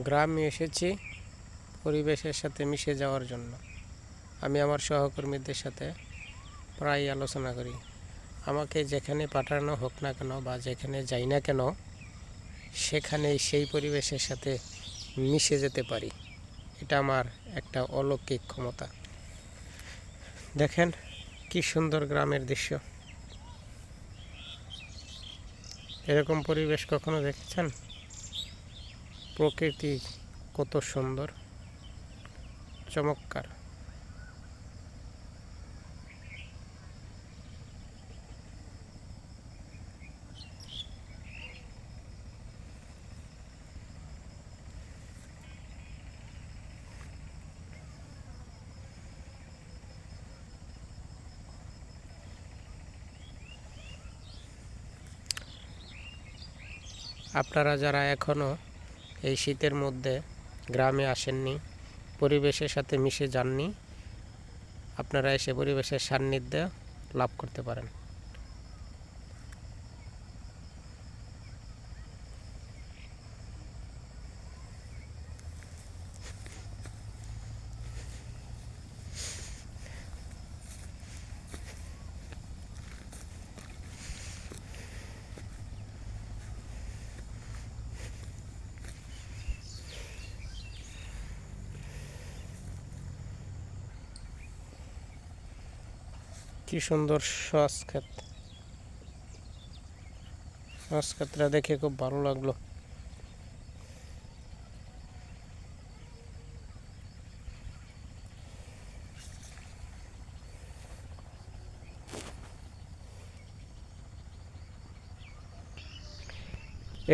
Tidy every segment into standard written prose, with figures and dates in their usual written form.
গ্রামে এসেছি পরিবেশের সাথে মিশে যাওয়ার জন্য। আমি আমার সহকর্মীদের সাথে প্রায় আলোচনা করি, আমাকে যেখানে পাঠানো হোক না কেন বা যেখানে যাই না কেন সেখানেই সেই পরিবেশের সাথে মিশে যেতে পারি। এটা আমার একটা অলৌকিক ক্ষমতা। দেখেন কি সুন্দর গ্রামের দৃশ্য। এরকম পরিবেশ কখনো দেখেছেন? প্রকৃতি কত সুন্দর, চমৎকার। আপনারা যারা এখনও এই শীতের মধ্যে গ্রামে আসেননি, পরিবেশের সাথে মিশে যাননি, আপনারা এসে পরিবেশের সান্নিধ্য লাভ করতে পারেন। কি সুন্দর সস ক্ষেত, সস ক্ষেতটা দেখে খুব ভালো লাগলো।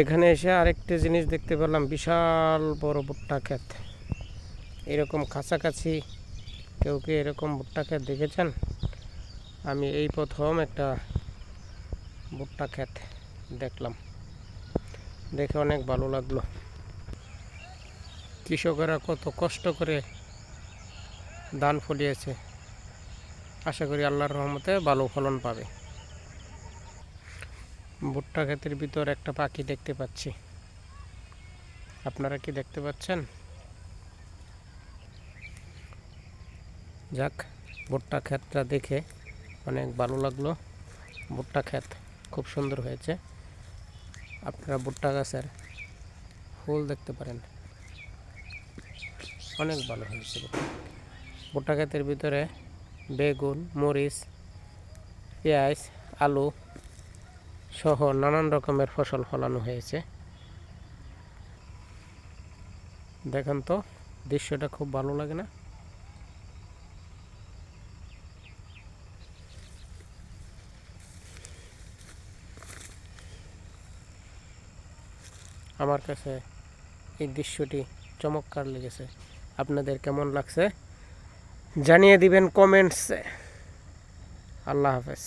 এখানে এসে আরেকটি জিনিস দেখতে পেলাম, বিশাল বড় ভুট্টা ক্ষেত। এরকম কাছাকাছি কেউ কি এরকম ভুট্টা ক্ষেত দেখেছেন? আমি এই প্রথম একটা ভুট্টা ক্ষেত দেখলাম, দেখে অনেক ভালো লাগলো। কৃষকেরা কত কষ্ট করে ধান ফলিয়েছে, আশা করি আল্লাহর রহমতে ভালো ফলন পাবে। ভুট্টা ক্ষেতের ভিতর একটা পাখি দেখতে পাচ্ছি, আপনারা কি দেখতে পাচ্ছেন? যাক, ভুট্টা ক্ষেতটা দেখে অনেক ভালো লাগলো। ভুট্টা ক্ষেত খুব সুন্দর হয়েছে। আপনারা ভুট্টা গাছের ফুল দেখতে পারেন, অনেক ভালো হয়েছে। ভুট্টা ক্ষেতের ভিতরে বেগুন, মরিচ, পেঁয়াজ, আলু সহ নানান রকমের ফসল ফলানো হয়েছে। দেখেন তো, দৃশ্যটা খুব ভালো লাগে না? আমার কাছে এই দৃশ্যটি চমৎকার লেগেছে। আপনাদের কেমন লাগছে জানিয়ে দিবেন কমেন্টসে। আল্লাহ হাফেজ।